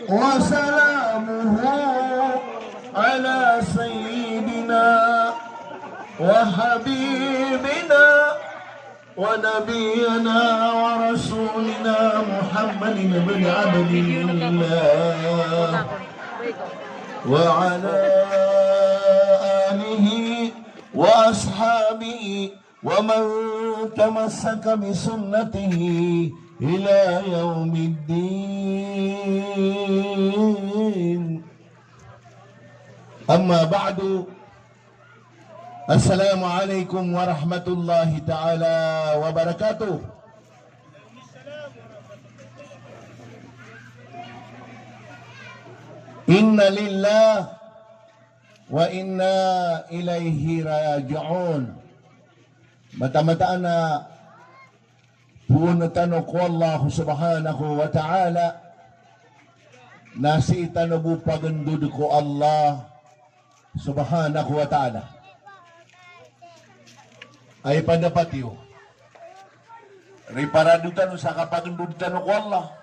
وسلامه على سيدنا وحبيبنا ونبينا ورسولنا محمد بن عبد الله وعلى آله وأصحابه ومن تمسك بسنته إلى يوم الدين. أما بعد، السلام عليكم ورحمة الله تعالى وبركاته. Inna lillah wa inna ilaihi raji'un. Mata-mata na punatan ko Allah subhanahu wa ta'ala nasi itanabu pagandud ko Allah subhanahu wa ta'ala ay pandapat yun riparadutan sa kapagandudan ko Allah.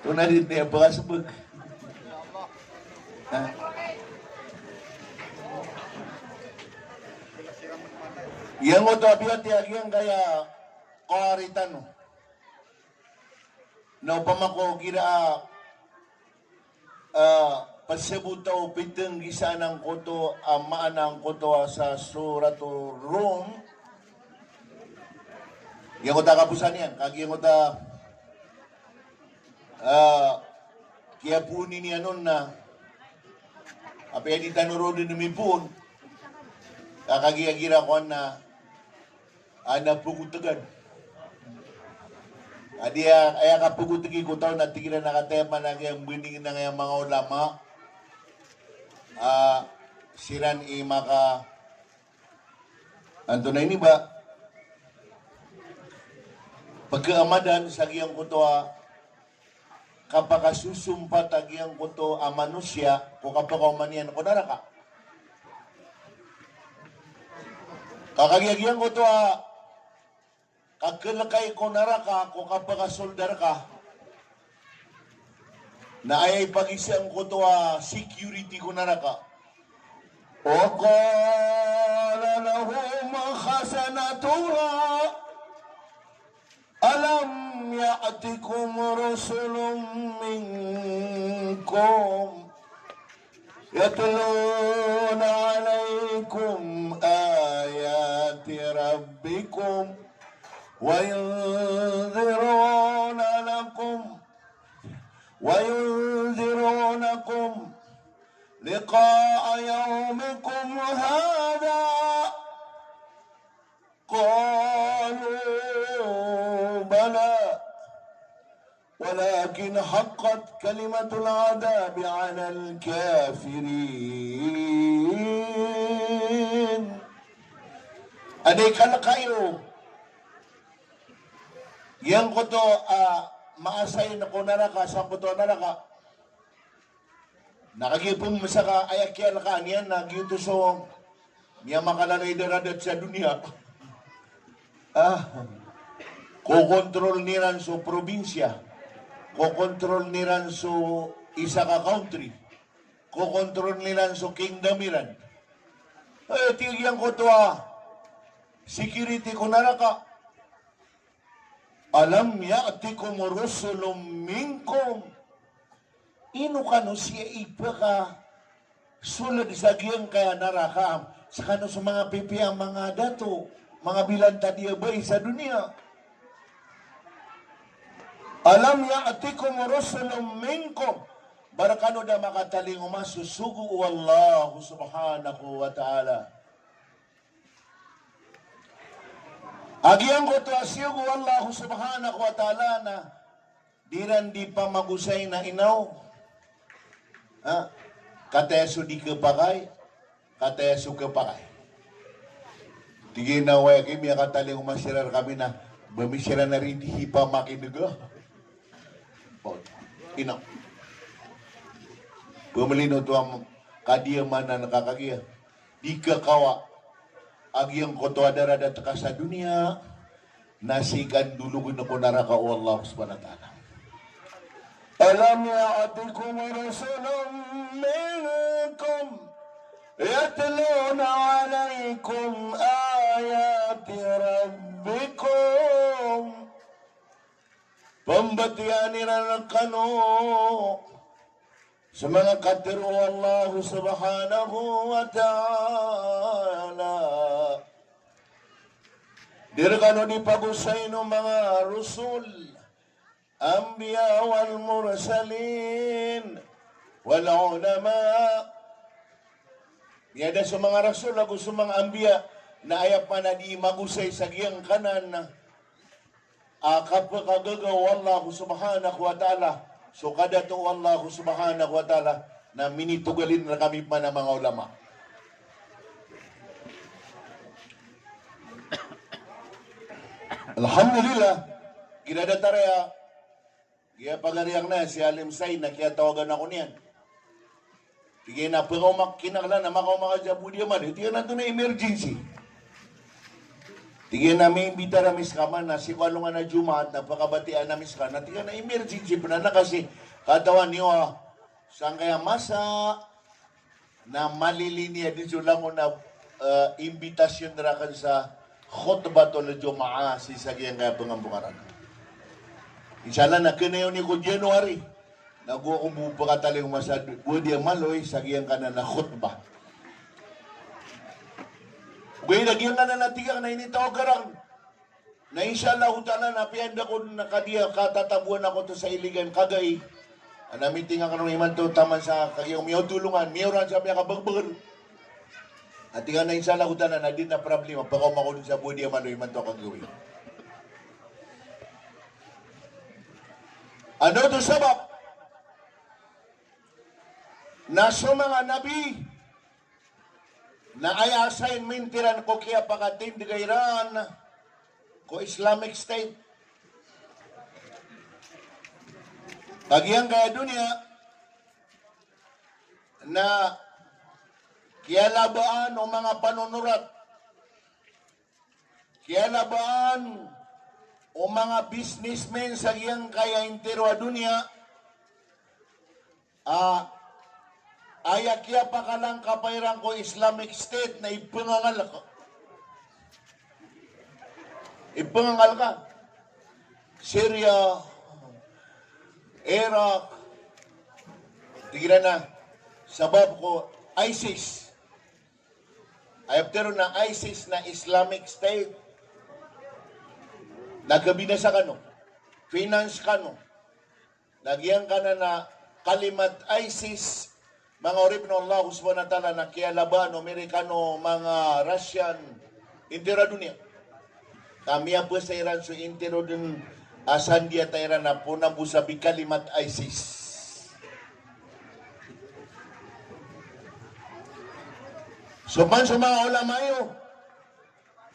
Ito na rin niya pakasabag. Yang ito abiyat yang kaya kawaritan no. Na upamako kira pasabutaw piteng gisa ng koto maanang koto sa suratul Rum. Yang ito kapusan yan. Kagi yang ito kaya punin niya nun na apaya di tanurodin numipun kakagiyagira ko na napugutagan adiya ay kapugutagi ko taon na tigilan nakatema na kayang bining na ngayang mga ulama siran maka anto na ini ba pagkaamadan sa giyang kutoa kapag kasusumpat agyang kuto ang manusia kung kapag kumanian ko naraka. Kakagyagyan ko to kakalakay ko naraka kung kapag kasoldar ka na ay pag-isang ko to security ko naraka. O qala lahum khasanatuha alam ya'tikum rusulun minkum yatluna alaykum ayati rabbikum wa yunzirunakum liqa'a yawmikum hadha qalu بلى ولكن حقت كلمة العذاب على الكافرين. Aday kalakayo yang ko to maasay na ko naraka sa ko to naraka nakagipong masaka ayakyal ka niyan nagyuto so niya makalalay daradat sa dunia kokontrol niran so probinsya, kokontrol niran so isa ka country, kokontrol niran so kingdom niran. Tigyan ko to security ko naraka. Alam ya'tikum rusulun minkum. Ino ka no siya ipa ka sulad sa giyang kaya naraka sa kano sa mga pipi ang mga dato, mga bilanta diya ba sa dunia. Alam ya'tikum rusulun minkum. Barakano da makataling umasusugu wallahu subhanahu wa ta'ala. Agiang ko to asyugu wallahu subhanahu wa ta'ala na diran di pa magusay na inaw. Kateso di kapakay, kateso kapakay. Tigin na waya kimi kataling umasirar kami na bamisira na rin di pa makinuga. Inaw. Pumalino to ang kadiyaman na nakakagiya. Di kakawa. Agyang koto adara dataka sa dunia. Nasikan dulugun na ko naraka o Allah subhanahu wa ta'ala. ألم يأتكم رسل منكم يتلون عليكم آيات ربكم pembatian nila kanu sa mga katiru Allah subhanahu wa ta'ala. Diri kanu di pagusay no mga rusul, anbiya wal mursalin, wal ulama. Yada sa mga rasul, ako sa mga anbiya, na ayap pa na di magusay sa giyang kanan na kapagagaw Allah subhanahu wa ta'ala. So kada to Allah subhanahu wa ta'ala na minitugalin na kami pa ng mga ulama. Alhamdulillah, ginadataraya, kaya pagariang na si Alim Say na kaya tawagan ako niyan. Tigay na, pero kinakala na makaumakajabu diya man, tigay na ito na emergency. Tigay na may imbita na miskaman na si Kalungan na Jumaat na pakabatian na miskaman na tigay na emergency pa na kasi katawan niyo saan kaya masa na malilinya dito lang ko na imbitasyon na kan sa khutbah tol Jumaa si sagyang kaya pangambungaran. Inshallah na kinayo ni ko January nag-uumbu pa kataling masad budiya maloy sagyang kana na khutbah. Gaya lagi nga na natigang na initaw karang na inshallah utala na piyanda ko nakadiya katatabuan ako to sa iligan kagay. Anamiting ang kanong iman to taman sa kagayong miyaw tulungan, miyaw ran sa miyaw kabagbagan. At nga na inshallah utala na din na problema pagkaw makulun sa budiya mano iman to kagawin. Ano to sabab? Na sa mga nabi na ay assignment tiran ko kaya pakatim di Iran ko Islamic State. Kagyang kaya dunia na kaya labaan o mga panunurat, kaya labaan o mga businessmen sa iyang kaya intero dunia, ayak kaya pa ka lang kapayran ko Islamic State na ipangangal ka. Ipangangal ka. Syria, Iraq, tignan na, sabab ko, ISIS. Ayaptero na ISIS na Islamic State. Nagkabinasa ka no. Finance ka no. Nagyan ka na kalimat ISIS. Mga orib na Allah subhanahu wa ta'ala na kialaban, Amerikano, mga Russian, intera dunia. Kami ang sa Iran, so intero dun asan dia ta Iran na punabu sa kalimat ISIS. So man sa mga ulama yun,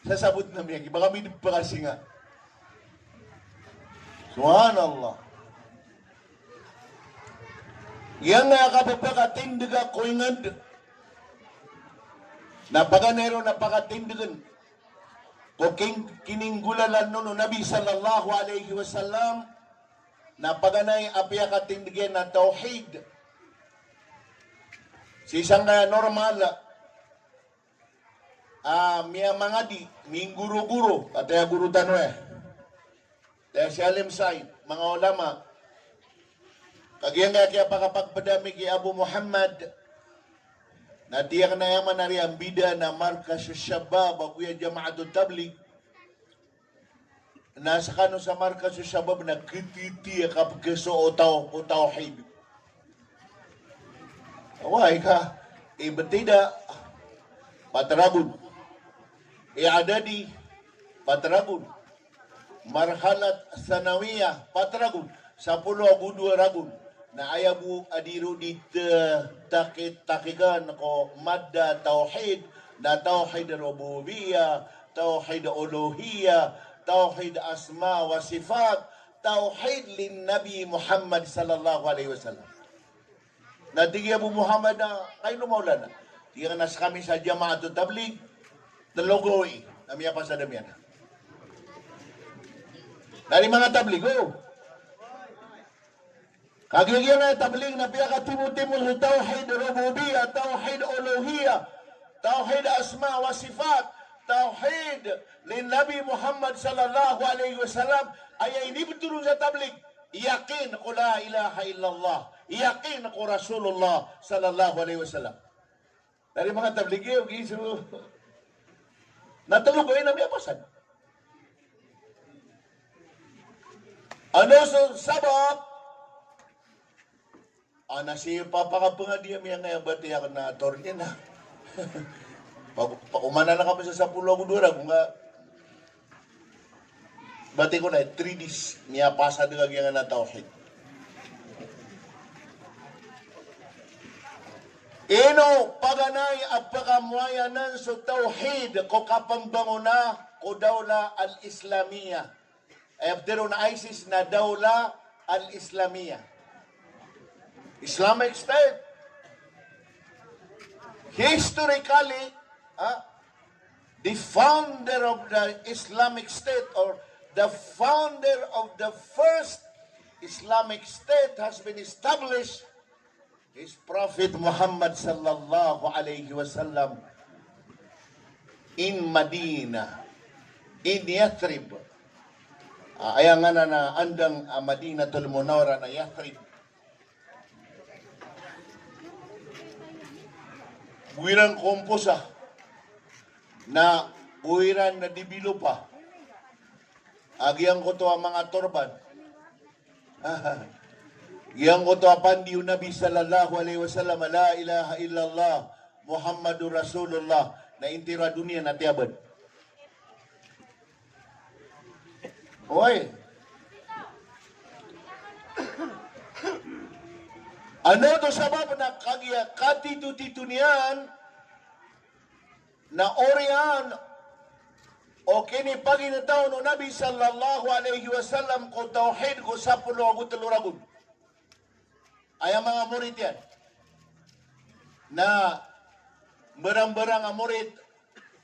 sasabot na miyak, baka may pagkasi nga. Subhanallah. Yang nga kapapakatindiga ko ingad. Napaganero napakatindigan. Ko kininggulalan no Nabi sallallahu alaihi wasallam napaganay apya katindigan na tauhid. Si isang normal miya mga di ming guru-guru kataya guru tanwe. Dahil si Alim Said, mga ulama kagyan nga kaya pakapagpadami kay Abu Muhammad na tiyang na yaman na rin ang bida na marka sa Shabab akuya Jamaatul Tabligh nasa kano sa marka sa Shabab na kititi kapagkaso o tawhid. Away ka ibatida patragod i'adadi patragod marhalat sanawiyah patragod 10 agudwa ragun na ayabu adiru di takikan ko madda tauhid na tauhid rububiyah, tauhid uluhiyah, tauhid asma wa sifat, tauhid lin Nabi Muhammad sallallahu alaihi wasallam. Na tigya Abu Muhammad na kayo maulana. Tigya nas kami sa Jamaatul Tabligh talogoy namiya pa sa damian. Dari mga tabligh Kagigyan na tabling na pinaka-timutimo sa tawhid rububiyah, tawhid uluhiyah, tawhid asma wa sifat, tawhid lin Nabi Muhammad sallallahu alaihi wasallam ay inibutulong sa tabling. Yakin ko la ilaha illallah. Yakin ko Rasulullah sallallahu alaihi wasallam. Dari mga tabligay, giso. Natulog ko na may apasan. Ano sa sabab? Siya papakapangadiya may nga bati ako na tornya na. Pakumana na kami sa 10 agudura. Kung nga, bati ko na, 3 days. Niya pasa na kagyan na tawhid. Ino paganay at pakamuayanan sa tawhid ko kapangbanguna ko dawla al-Islamiyah. After na ISIS na dawla al-Islamiyah. Islamic State. Historically, the founder of the Islamic State or the founder of the first Islamic State has been established is Prophet Muhammad sallallahu alayhi wasallam in Medina, in Yathrib. Ayan nga na andang Madinatul Munawwara na Yathrib. Buwiran komposa na buwiran na dibilo pa. Agyang ko to ang mga torban. Yang ko to apan diyo Nabi sallallahu alaihi wasallam la ilaha illallah Muhammadur Rasulullah na intira dunia na tiabad. Oy. Ano to sabab na kagya katitu-titu niyan na orian o kini paginataw no Nabi sallallahu alaihi wasallam ko tauhid ko sa pulo agutuluragod. Ay ang mga murid yan na berang-berang ang murid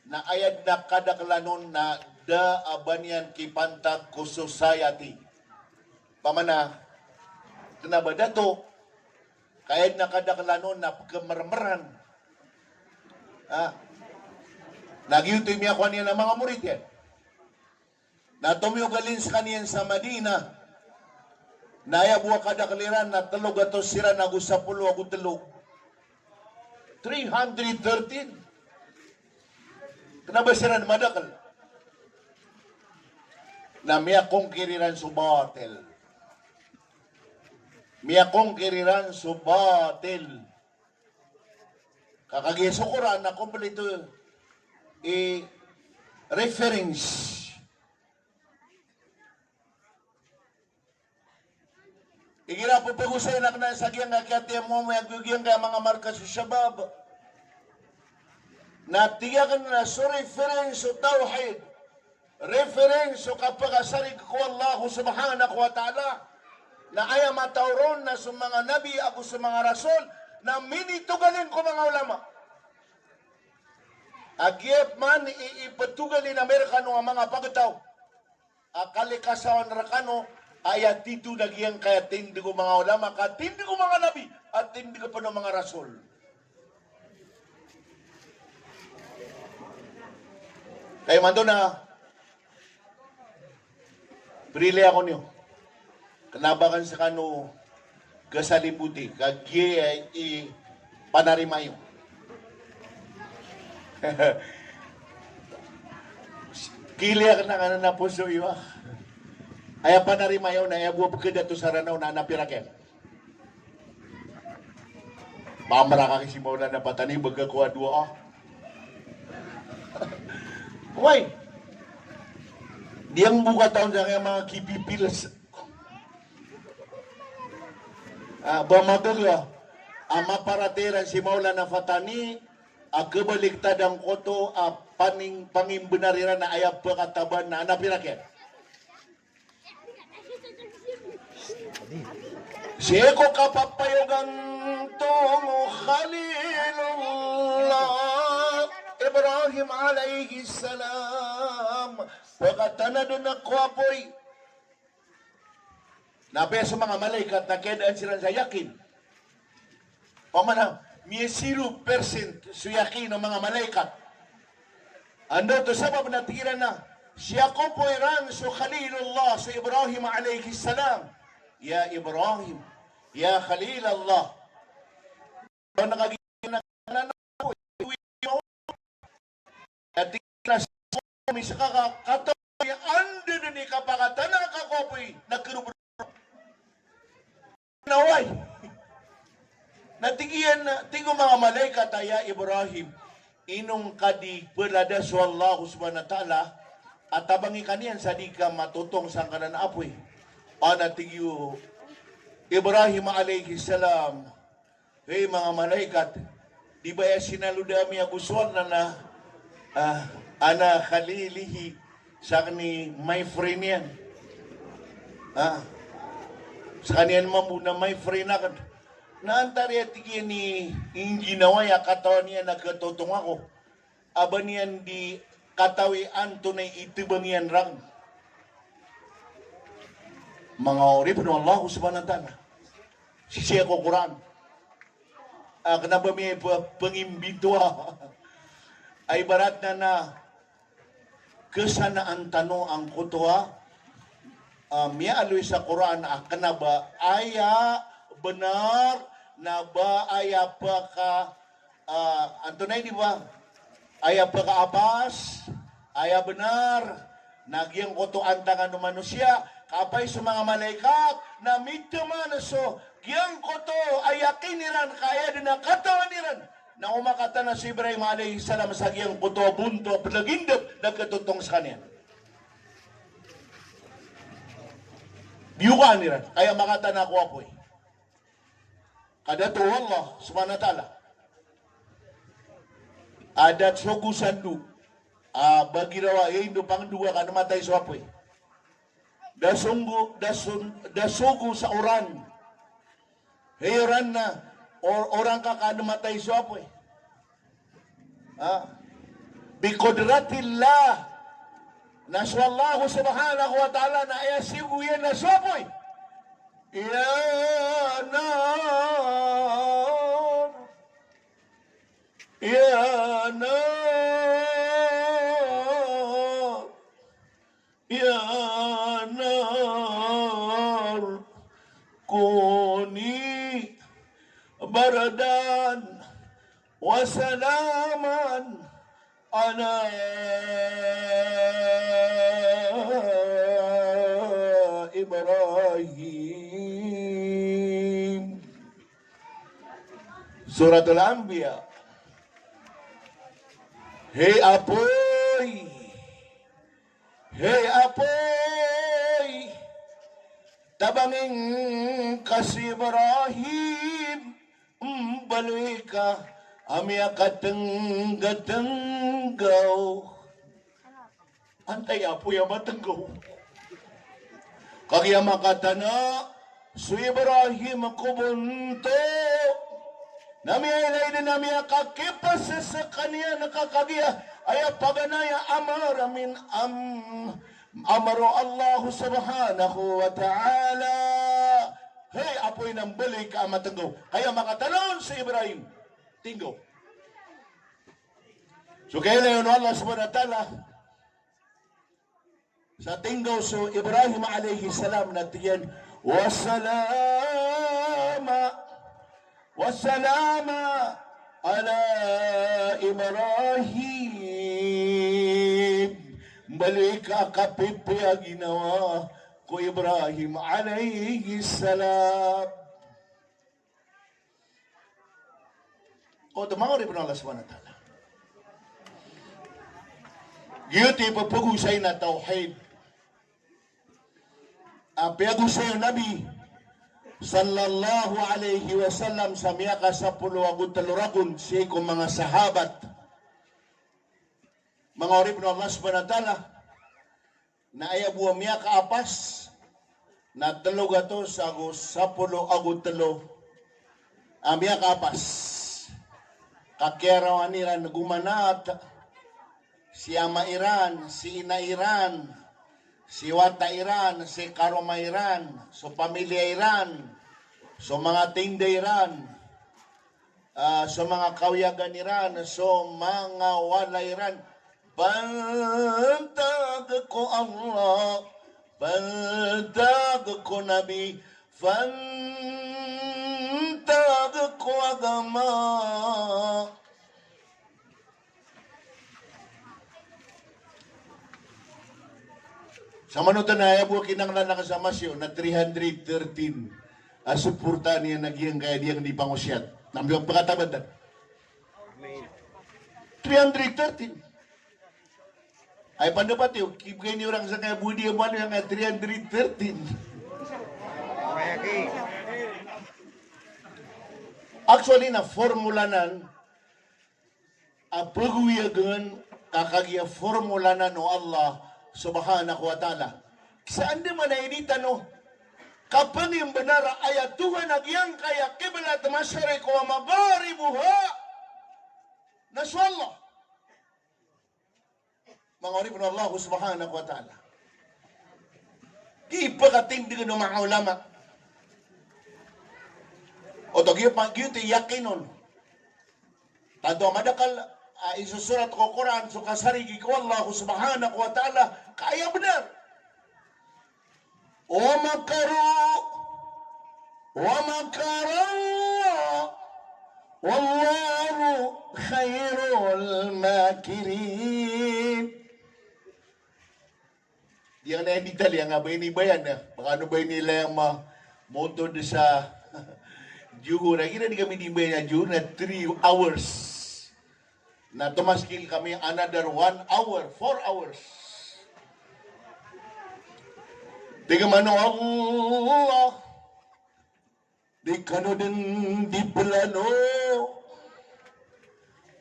na ayad na kadaklanon na da abanyan kipantag ko society. Pamana, tinabada to, kayad na kadaklanon na pagkamarmaran. Nagyutoy miya ko niya ng mga murid yan. Na tumiyugalin sa kaniyan sa Madina, naya buwa kadakliran na talog ato sira na gusapulo agu talog. 313. Kenapa sira na madakal? Na miya kong kiriran subatel. Miya kong kiriran subatel. Kakagiasukuran na kompleto reference. Igira po pag-usay na na sa giyang kakatiyan mo may agugiyang kaya mga marka sa shabab. Natiyakan na so reference o tawhid. Reference o kapag-asarig ko Allah subhanahu wa ta'ala na ay matauron na sa mga nabi ako sa mga rasul na minitugalin ko mga ulama. Agyep man iipatugalin Amerikano ang mga pagkataw. Akalikasawan rakano ayat itu nagyang kaya tindi ko mga ulama, katindi ko mga nabi, at tindi ko pa ng mga rasul. Kaya mando na, brile ako niyo. Kanabakan sa kano, gasalibuti, kagye ay panarimayo. Kiliyak na nga na puso iyo. Aya pa na rin mayaw na buwa pagkada to sa ranaw na napiraken. Mamara ka kasi mauna na patani baga kuha dua. Why? Diyang buka taon sa mga kipipilas. Bamagala. Ama parateran si maula na fatani. Agabaliktad ang koto pangimbenarira na ayap pagkataban na napiraken. Siyeko kapapayogan tungo Khalilullah Ibrahim alayhi salam. Pagkatana doon na kwapoy Napaya sa mga malaikat na kedaan sila sa yakin. Pamana, may 0% sa yakin ng mga malaikat. Ando to sabab na tiran na, siya ko po iran so Khalilullah so Ibrahim alayhi salam. Ya Ibrahim, ya Khalilullah. Kung nakagiging na po, at tingnan sa mga sa kakatawi, ando na ni kapakatan na kakopoy, nagkarubro. Naway. Natigiyan na, tingo mga malaikat, ya Ibrahim, inong kadi berada sa Allah subhanahu wa ta'ala, at tabangi kaniyan sa di ka matutong sa kanan apoy. Natigyo, Ibrahim alayhi salam, hey mga malaikat, di ba ya sinaludami aguswan na ana khalilihi sa kani my friend yan. Sa kaniyan mamuna my friend na naantari at iyan ni ginawa ya katawan niya nagkatutong ako. Aba niyan di katawian tunay itibang yan rang. Mga orip ng Allah subhanahu wa ta'ala. Sisiya ko Quran. Kenapa may pengimbitwa ay barat na kesanaan tano ang kutwa miya aloy sa Quran kenapa aya benar na ba aya pa ka antunay di ba aya pa ka apas aya benar nagyang kutuan tangan ng manusia kapay sa mga malaikat na mitama na so giyang kuto ayakin niran kaya din na katawan niran na umakata na si Ibrahim alayhi salam sa giyang kuto bunto palagindap nagkatutong sa kanya biyukan niran kaya makata na ako apoy kadatu Allah subhanahu wa ta'ala adat sugu sandu bagi rawa indo pang dua ka namatay sa apoy dasugo sa oran heran na orang ka namatay sa apoy biqudratillah naswallahu subhanahu wa ta'ala na ayasigu yan na sa apoy ya nar ya nar ya nar kuni baradan wa salaman ala Ibrahim. Suratul Anbiya. Hey apoy, tabangin kasi Ibrahim, baloy ka, amya katenggatenggaw. Antay apoy amatenggaw. Kagya makatana, su Ibrahim kubunto, namiya din namiya kakipas sa kanya nakakagya, ay paganaya amara min amaro Allah subhanahu wa ta'ala. Hey, apoy ng balik ka matenggaw. Kaya makatalon si Ibrahim. Tinggaw. So kaya na yun Allah subhanahu wa ta'ala. Sa tinggaw so Ibrahim alayhi salam na tiyan. Wasalama ala Ibrahim. Balik ka kapipi ang ginawa ko Ibrahim alayhi salam. O tumango rin po ng Allah subhanahu wa ta'ala. Giyuti pagpagusay na tawhid. Piyagusay Nabi sallallahu alayhi wa sallam sa miyaka sa puluwagod taluragon siya kong mga sahabat. Mga orib ng Allah subhanahu wa ta'ala na ayabuwa miya kaapas na talog ato sa sapulo agud talo miya kaapas kakerawan niran gumanat si ama Iran, si ina Iran si Wata Iran, si Karoma Iran, so pamilya Iran, so mga tinda Iran, so mga kauyagan Iran, so mga wala Iran. Bantag ko Allah, bantag ko Nabi, bantag ko agama. Sa manutan na ayaw kinanglan na kasamasyo na 313 suporta niya nagyang kaya diyang di pangusyat. Nambiyang pagkatabad na. 313. Ay pandapat yun, kibigay niyo orang sa kaya budi yung ano yung 313. Actually, na formula nan, pagwiyagan, kakagya formula nan o Allah subhanahu wa ta'ala. Saan di man na inita no, kapag yung benara ayat Tuhan nagyang kaya kibalat masyari ko mabari buha, nasyallah. Mangorib na Allah subhanahu wa ta'ala. Di pagkatindig ng mga ulama. O tagyo ti yakinon. Tado madakal isusurat ko Quran so kasarigi ko Allah subhanahu wa ta'ala kaya benar. Wa makaru wallahu khairul makirin. Yang na hindi tali, ang abay ni bayan na. Baka ano ba nila yung moto sa Juhu. Nakita di kami di bayan na Juhu na 3 hours. Na tumaskil kami another 1 hour, 4 hours. Di ka man Allah. Di ka no din di plano.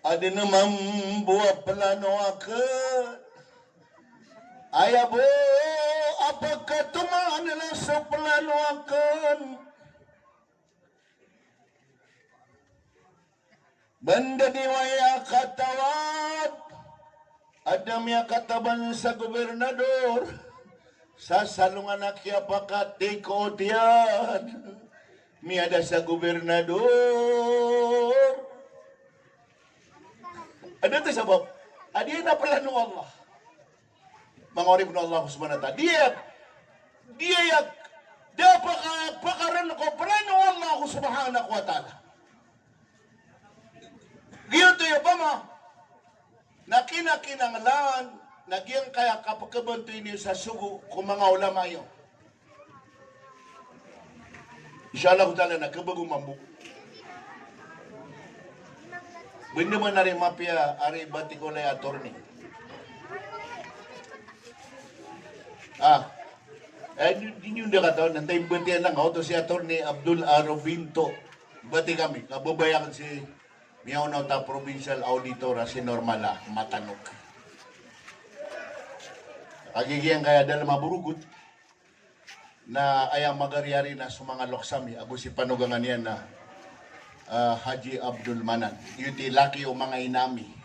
Adi naman buwa plano akan. Ayabo, apakah tuman na sa plano akan? Banda di waya katawad, adam ya kataban sa gobernador, sa salungan akya pakatikot yan, miada sa gobernador. Ano ito sabab? Adi na plano Allah. Mangorib na Allah subhanahu wa ta'ala. Dia yang dapat pakaran ko plano Allah subhanahu wa ta'ala. Giyon to yung pama. Nakinakinanglan, nagyang kaya kapagkabanto niyo sa sugo kung mga ulama yun. Inshallah ta'ala nagkabagong mambu. Bindi mo na rin mapia, ari batikolay attorney. Di nyo na kataon, nantay batihan lang ako, si Atty. Abdul Arobinto. Bati kami, kababayan si Miyaw ta Provincial Auditor, si Normala, Matanok. Agigiyang kaya dala maburugot, na ayang magaryari na sa mga loksami, abo si panugangan yan na Haji Abdul Manan. Yuti laki o mga inami.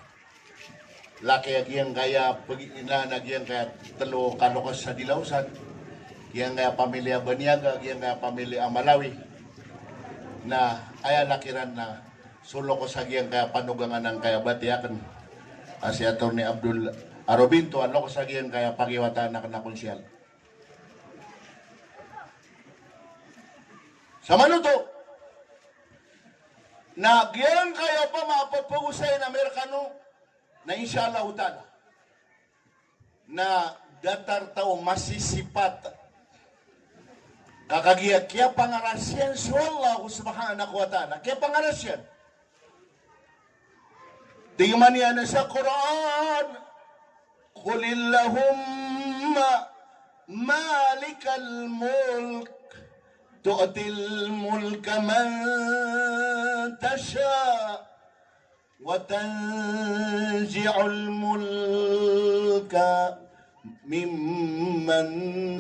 Laki agiyang kaya nagyang kaya talo kalokos sa Dilawsan, agiyang kaya pamilya Banyaga, agiyang kaya pamilya Malawi, na aya lakiran na sulo ko sa agiyang kaya panugangan ng kaya batiyakan si Atty. Abdul Arobinto, ano ko sa agiyang kaya pagiwatan na konsyal. Sa manuto, na agiyang kaya pa mapapagusay na Amerikano, na inshallah ta'ala na datar tao masisipat kakagiyat kaya pangarasyan sa Allah subhanahu wa ta'ala kaya pangarasyan tingman yan sa Quran Qulillahumma malikal mulk tu'til mulka man tasha' وتنزع الملك ممن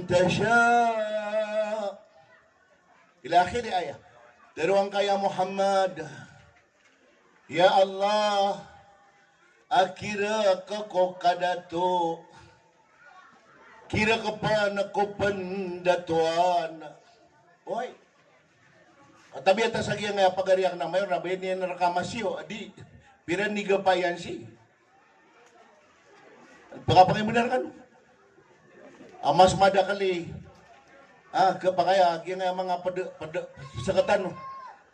تشاء إلى آخر آية. Teruang kaya Muhammad, Ya Allah, akira kako kadato, kira ka pa nakupandatuan. Oy, katabi ata sa kiyang pagariyak na mayor, nabayan niya na nakamasyo, adi, piran ni gapayan si. Pagkapangimunar ka no? Mas madakali, kapakaya, kaya mga sakatan no,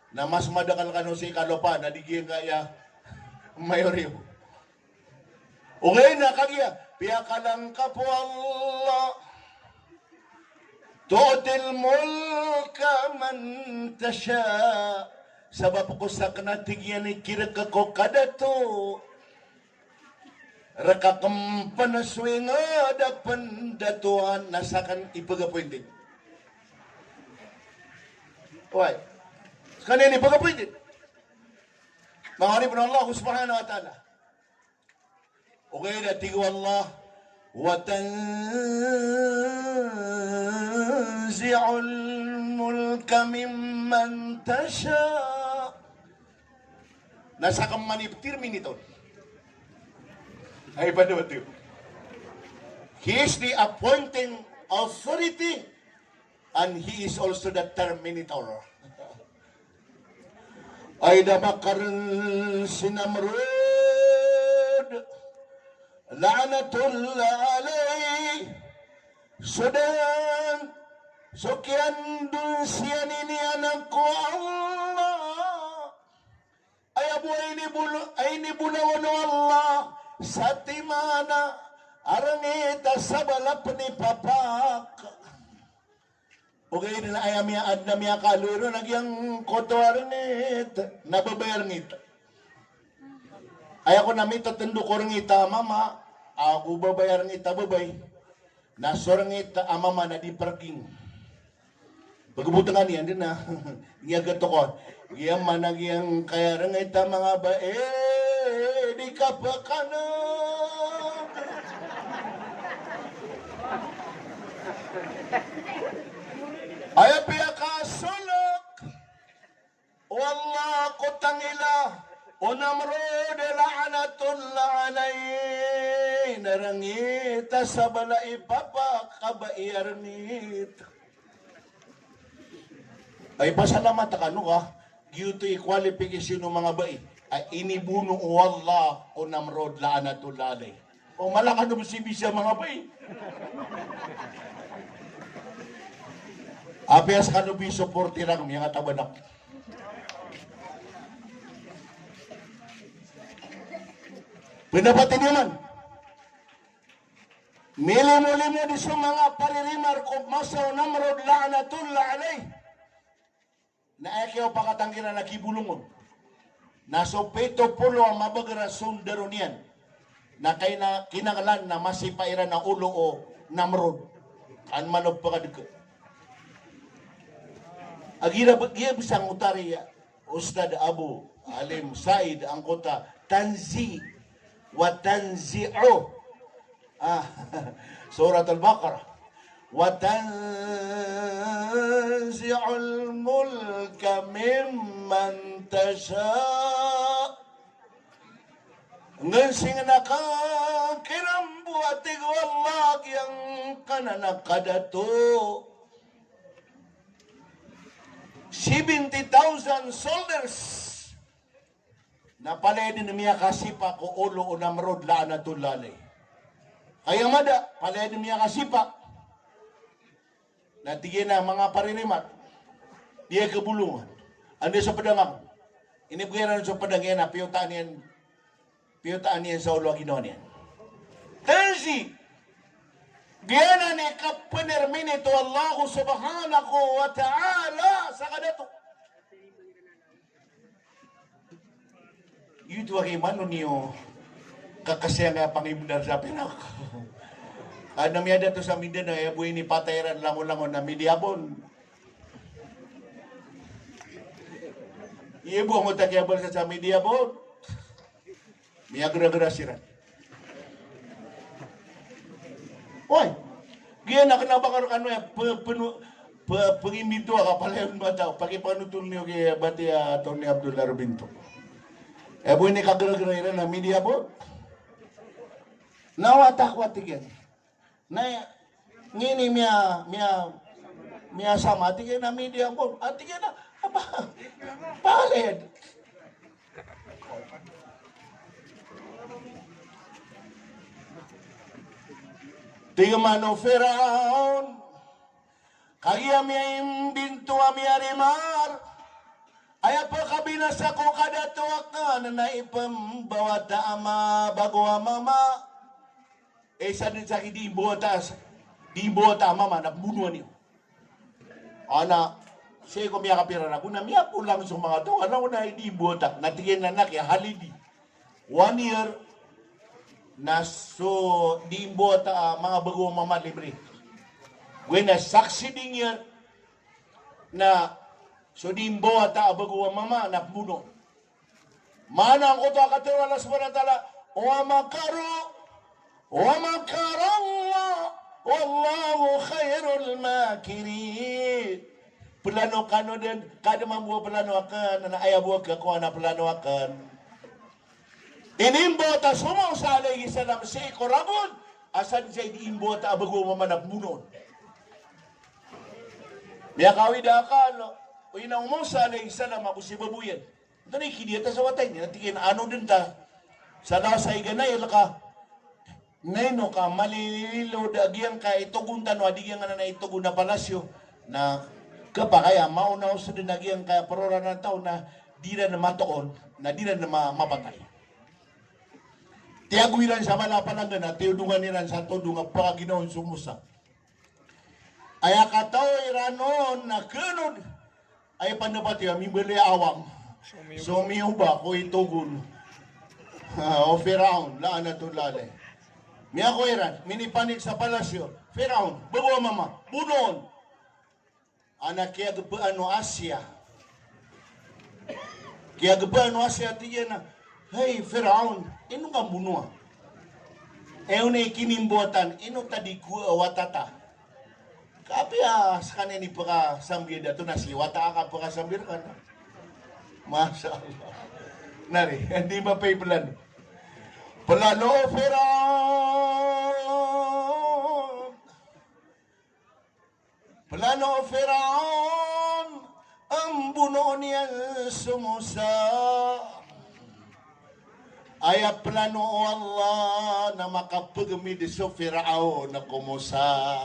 na mas madakal ka no si Kalopa, na di kaya mayoryo. Okay na kagya, piya ka lang ka po Allah, tu'til mulka man tasya, sabab ko sa kanatigyan ni kira ka ko kadato, rakakam panaswinga dapan datuan nasakan ipagapuintin. Why? Kanini ipagapuintin. Mangari pun Allah subhanahu wa ta'ala. Okay na tigo Allah. وَتَنْزِعُ الْمُلْكَ مِمَّنْ تَشَاءُ. Nasa kamaniptir miniton. Ay pa naman. He is the appointing authority and he is also the terminator. Ay damakar sinamrud la'natullah alayh sudan sukyan dun siyan ini anak ko Allah ay abu ay ni bulawano Allah sa timana arangita sa balap ni papak. Okay nila ay amiyaad na miya kaluro nagyang koto arangit nababayar ngita. Ay ako namita tendo ko ngita mama ako babayar ngita babay nasorang ngita mama na di parking. Pagbutangan yan din na iya gato ko iya managyang kaya ngita mga bae di ka pa ka na. Ay piya ka sulok wallah kutang ila unamrod la'anatullah alay narangita sa balay papa kabaiyarnit. Ay pasalamat ka no ka gyutoy qualification ng mga bai ay inibuno wallah unamrod la'anatullah alay. O malaka dum si bisa mga bai. Apias kanubi suporti lang mga tabanak. Pinapati naman. Milimo-limo di sa mga paririmar kung masaw namrod la'anatullah alay. Na ekew pakatanggira na kibulungon. Naso peto pulo ang mabagara sundaro niyan. Na kay na kinangalan na masipairan na ulo o namrod. An manog pakadugo. Agira bisang utari Ustad Abu Alim Said ang kota tanzi wa tanzi'u Surat Al-Baqarah wa tanzi'ul mulka mimman tasha' ngasing nakakirambu atig wallah yang kananakadato 70,000 soldiers na palay din niya kasipa ko ulo o namrod la'anatullah alay. Kaya mada, palay din niya kasipa na tigyan na mga parinimat diya kabulungan. Ando sa padangam, inibigyan sa padangyan na piyutaan niyan sa ulo ginawa niyan. Tansi! Gana ni kapanermin ito Allah subhanahu wa ta'ala sa kadato. Ito ay mano niyo kakasya nga pangibundar sa pinak. Namiyada to sa Mindanao, buhay ni patayran langon-langon na midyabon. Ibu mo takyabal sa midyabon. Miyagra-gra siran. Oy, gaya na kanabakar ano ya pengimito ka pala yung bata, pakipanutol niyo kay Bati Tony Abdullah Rubinto. Buhay ni kagra-gra na media po. Nawatak-watik yan. Na ngini miya sama, tingin na media ko, tingin na, palid. Tingin man o Firaun, kaya miya imbinto miya rimar, ay pa kabinasa ko kada tuwakan na ipambawa ama bago mama. Sa din sa di bota mama na bunuan niyo. Ana, siya ko miya kapira na, kung namiya po lang sa mga to, ano na hindi bota, natingin na nakya halidi. 1 year, na so di bota mga bago mama libre. When na saksi din yan, na so di bota bago mama na buno. Manang ko to akatiwala sa tala, o makaro, ومكر الله والله خير الماكرين. Plano kano din, kada mambuo plano akan, na ayabuo ka ko na plano akan. Inimbota sumo sa alayhi salam si Korabon, asan siya inimbota abago mamanap munon. Miya kawid akal, o inang mo sa alayhi salam ako si babuyan. Ito na ikidiyata sa watay, natingin ano din ta, sa nasa iganay, laka, Neno ka, malililo dagyan ka itugun tanwa, digyan nga na itugun na palasyo, na kapakaya, maunaw sa dinagyan ka, parora ng tao na di na matoon, na di na mapatay. Tiagwiran sa malapanangan na, tiudungan niran sa tudungan pa ginoon sumusa. Ay akataw iranon na kanod, ay pandapat yung mibali awang. So miyuba ko itugun. O Firaun, laan na tulale. Miya ko iran, minipanik sa palasyo. Firaun, bago mama, bunon. Anak kaya gabaan no Asya. Kaya gabaan no Asya, tiyan na, hey Firaun, ino ka bunua? Ewan na ikinimbuatan, ino tadi kuwa watata. Kapi sa kanin ni paka sambir dato na si wata ka paka sambir ka na. Masya Allah. Nari, hindi ba pay plan? Plano Firaun, plano Firaun, ang buno niya sumusa. Ay plano Allah na makapagmid sa Firaun na kumusa.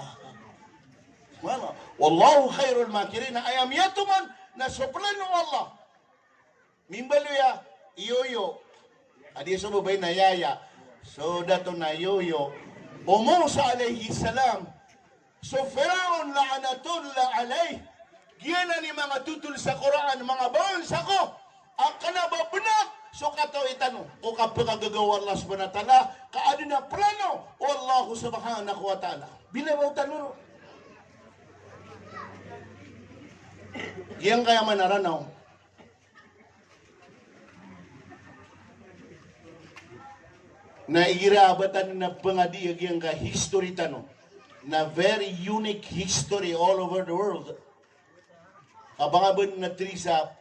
Wallahu khairul makirin. Ayam yatuman na sa plano Allah. Mimbaluya, iyoyo. Adi sa babay na yaya. So, dato na yoyo. Musa alayhi salam. So, Firaun la'anatullah alayh. Giyan ni mga tutul sa Quran, mga bansa ko. Ang kanababanak. So, kato itanong. O kapagagawa Allah subhanahu wa ta'ala. Kaadi na plano. Wallahu subhanahu wa ta'ala. Bilabaw tanong. Giyan kaya manaranaw. Na irabatan na pangadiag yung history tano na very unique history all over the world. Abangaban na Trisa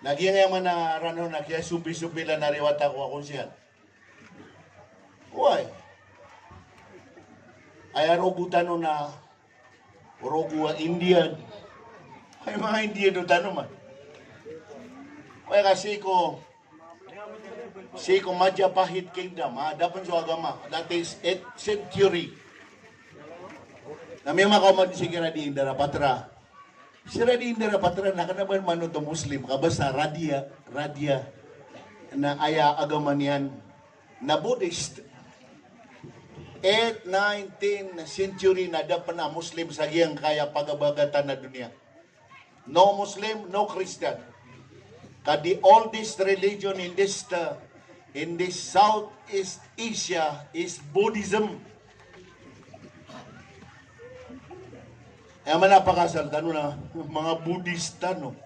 nagyang yaman na rano na kaya supi-supi lang nariwata ko akong siya. Why? Ay arogu tano na arogu Indian. Ay mga Indian do tano man. Kaya kasi ko Madhya Pahit Kingdom, dapat sa agama, that is 8th century. Na may makamad si Radhi Indra Patra. Si Radhi Indra Patra, nakanaban man ito Muslim, kabasa Radya, na aya agaman yan, na Buddhist. 8th, 19th century na dapat na Muslim sa giyang kaya pagabagatan na dunia. No Muslim, no Christian. The oldest religion in this Southeast Asia is Buddhism. Kaya manapakasal, tano na, mga Buddhista, no?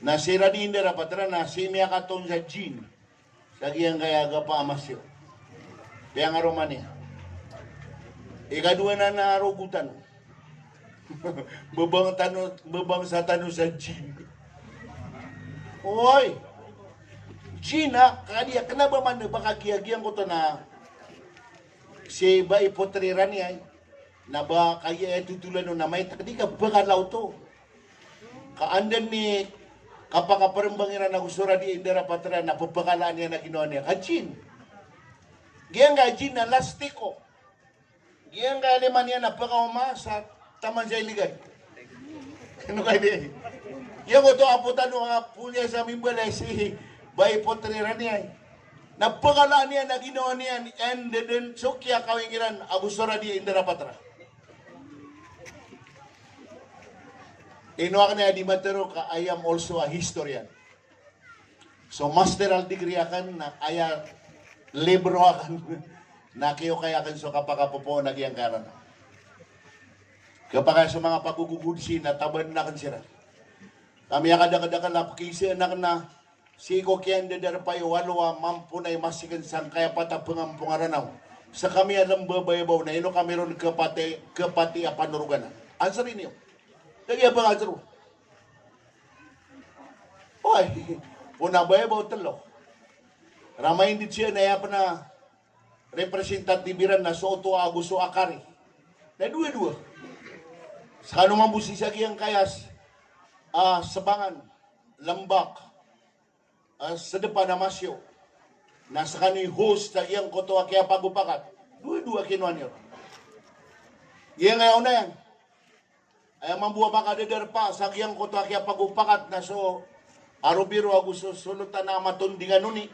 Na si Radindra Patra na si Miyakaton sa Jin. Sa giyang kaya pa amasyo. Kaya nga Romania. Ikadua na narugutan. Babang sa tano sa Jin. Oy! Gina, kaya kenapa man baka giyagiyan ko to na si ba ipotriran niya na ba kaya tutulan no na may takdi ka bakalaw to. Kaandan ni kapakaparambangiran na gusura di Indira Patra na pagpakalaan niya na ginawa niya. Kajin. Giyang kajin na lastiko. Giyang kaliman niya na pakauma sa taman sa iligay. Ano kayo di? Giyang ko to aputan nga punya sa mimbala si Bay Potriran niya. Napakalaan niya na ginawa niya and then sukya kawingiran agusura di Indira Patra. Inuwa niya di matero ka, I am also a historian. So masteral degree akan na aya libro akan na kayo kaya akan so kapakapupo nagyang karan. Kapag sa mga pagugugudsi na taban na kan sila. Kami akadakadakan na pakisi anak na siko kiyan dadar payo walwa mampunay masikan sang kaya patapang pungaranaw. Sa kami alam babayabaw na ino kami ron kapati apanurugan. Answer niyo. Lagi apa nga dito? Oy, una ba yung talo? Ramay hindi siya na yapa na representatibiran na Soto Aguso Akari. Na dua-dua. Sa kanumang busisa kiyang kayas, Sabangan, Lambak, sa depan na Masyo, nasa kano'y host sa kiyang koto kaya pagupakat. Dua-dua kinuha niyo. Iyang ngayon na yan. Ay mambuha pa kadadar pa sa kiyang kota kaya pagupakat na so arubiro agusto sulutan na matundingan nuni.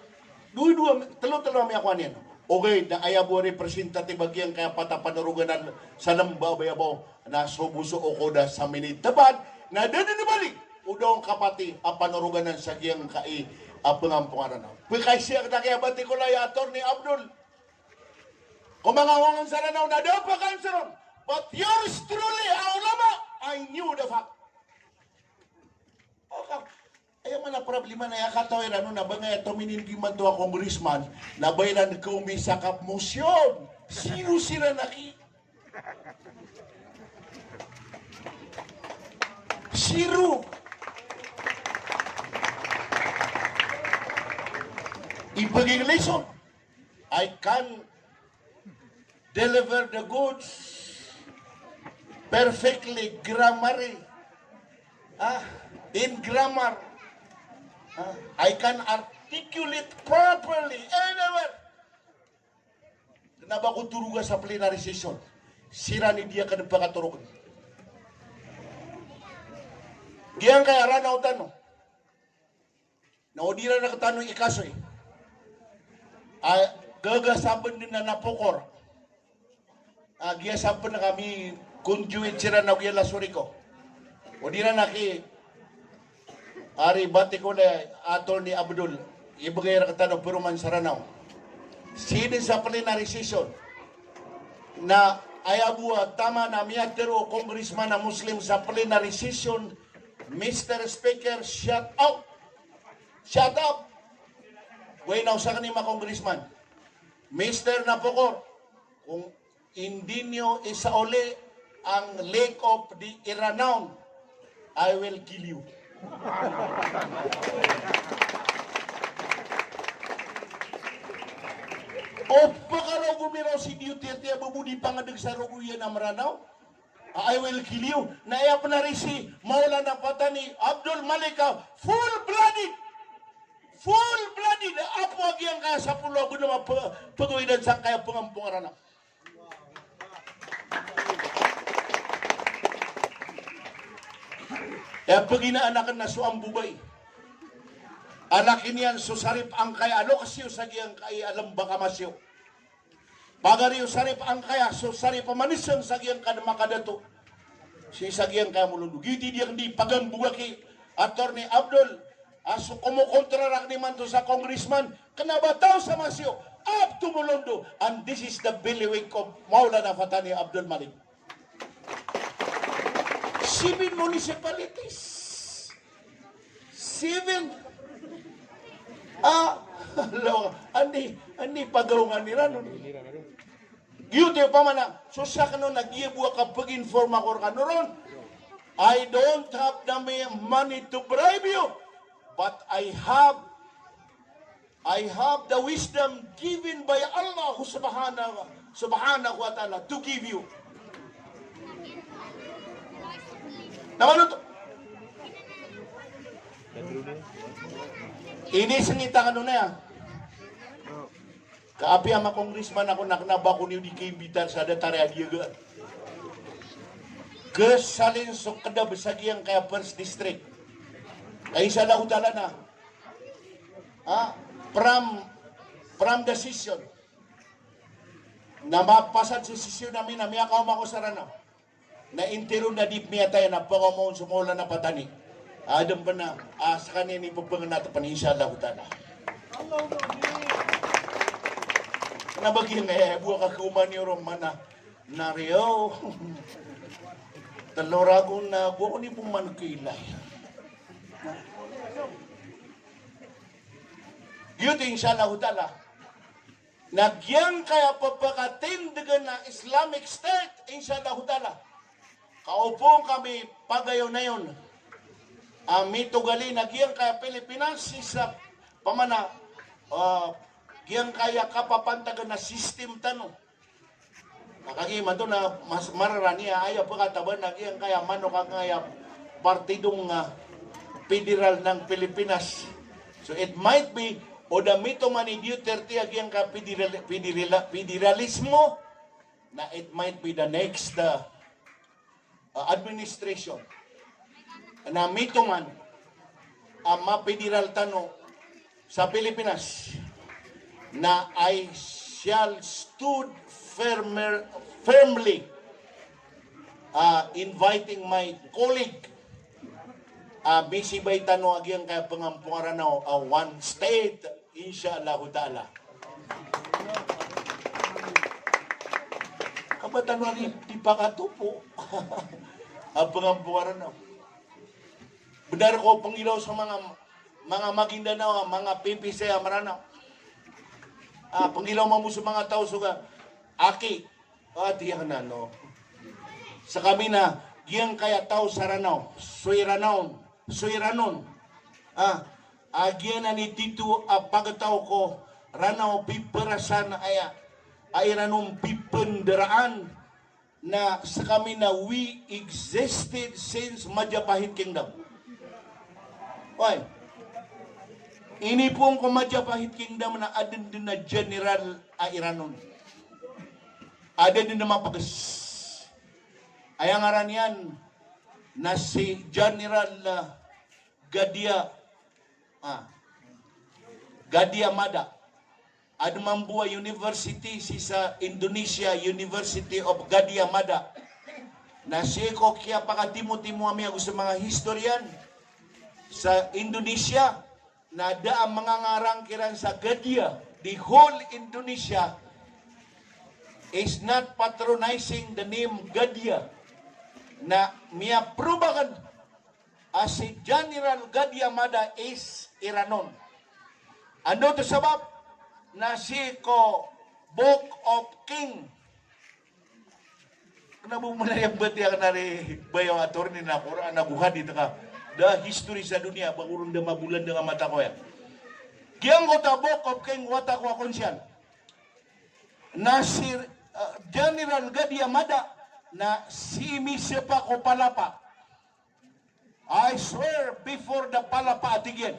Dua-dua, talo-talo may ako niyan. Okay, na ayabo representative agyan kaya patapanaruganan sa nambabayabaw na subuso o koda sa minitaban na dadinibalik. Udong kapati ang panaruganan sa kiyang kai pengampungan na. Pagkay siya na kaya bati ko lang ator ni Abdul. Kung mga wangan sa ranaw na daw pa kansaron. But yours truly, ang lama, I knew the fact. Okay. Ayaw man na problema na yakatawin ano na ba nga ito minindiman to ang congressman na baylan ko sa kapmosyon. Sino sila naki? Zero. Ibaging lesson. I can deliver the goods perfectly grammary. In grammar. I can articulate properly anywhere. Kenapa ko turuga sa plenary session? Sira ni dia ka nagpakaturugan. Giyang kaya ranaw tanong. Naudira na katanong ikasoy. Gagasaban din na napukor. Giyasaban na kami conduit sira na giyala suriko. O di na naki ari bati ko na Attorney Abdul ibagay na katanong pero man saranaw. Sino sa plenary session na ayabuha tama na miyatero congressman na Muslim sa plenary session, Mr. Speaker, shut up! Shut up! Waynaw sa kanima congressman. Mr. Napokor, kung hindi nyo isauli ang Lake of the Iranaon, I will kill you. O pagkaraw gumiraw si Duterte abubudi pangadag sa ruguyan na maranaw, I will kill you. Naayap na rin si Maulana Patani Abdul Malika, full-blooded, na apo agyang kaya sa pulo ko naman pag-uwinan sa kaya pangampungaranaw. Kaya pag inaanakan na so ang bubay, anakin yan so sarip ang kaya, ano kasi yung sagyang kaya alam baka masyo. Pagari yung sarip ang kaya, so sarip pamanisang sagyang ka na makadato. Si sagyang kaya mulundu. Giti diyang di pagang bugaki, Attorney Abdul, aso kumukontrarak ni man to sa congressman, kanabataw sa masyo, up to mulundu. And this is the bailiwick of Maulana Fatani Abdul Malik. 7 municipalities. 7. Andi pagaungan nila nun. Giyuti pa man na, so siya ka nun, nag-iibuwa ka pag-inform ako ka nun. I don't have the money to bribe you, but I have I have the wisdom given by Allah subhanahu wa ta'ala to give you. Naman ito? Ini sengita ka na ya. Kaapi ama kongresman ako naknaba ko niyo di kaimbitan sa datari adiaga. Kesalin sok kada besagi yang kaya first district. Kaya isa lang utala na. From decision. Na mapasad sa decision namin na miya kauma ko sa rana. Na intero na di miya tayo na pagkamon sumula na patani. Adam pa na, sa kanya ni pagpangan natin panisya lang utala. Nabagyan nga, buwa ka kuman ni Romana. Nariyo. Taloragong na, buwa ko ni puman kilay. Diyot inshallah utala. Nagyang kaya papakatindigan na Islamic State, inshallah utala. Kaupong kami pagayon na yun. Mito gali, nagyang kaya Pilipinas, sa pamana, giyang kaya kapapantagan na system tanong. Nakagiman to na mas mararani ayaw pagkataban na giyang kaya mano kaya partidong federal ng Pilipinas. So it might be o da mito man ni Duterte giyang ka federalismo na it might be the next administration. Na mito man ma-federal tano sa Pilipinas na I shall stood firmly inviting my colleague bisibay tano agyang kaya pangampungaran na one state inshallah ta'ala. Kabatan na di pa katupo ang pangampungaran na. Benar ko pangilaw sa mga Maguindanao, mga PPC Maranaw. Pangilaw mo sa mga tao suga aki diyan na no. Sa kami na giyang kaya tao sa Ranao, Suiranon. Agyan na ni Tito pagkatao ko Ranao piperasan ay ranong pipenderaan na sa kami na we existed since Majapahit Kingdom. Why? Ini pong Majapahit Kingdom na adin din na General Iranon. Adin din na mapagas. Ay ang aran yan na si General Gadia Mada. Admambua University si sa Indonesia University of Gadia Mada. Na siya ko kaya pakatimo-timo kami sa mga historian sa Indonesia na daang mga ngarang kiran sa Gadia. The whole Indonesia is not patronizing the name Gadia. Na miaprubakan si General Gadia Mada is Iranon. Ano to sabab na si ko Book of King. Nabumunayang bati ang nari bayaw attorney na Quran nabuhat dito ka. The history sa dunia bagurong da mabulan dengan mata ko ya. Kiyang ko ta Book of King wata ko konsyan. Na si General Gadia Mada na si Misepa ko palapa. I swear before the palapa atigyan.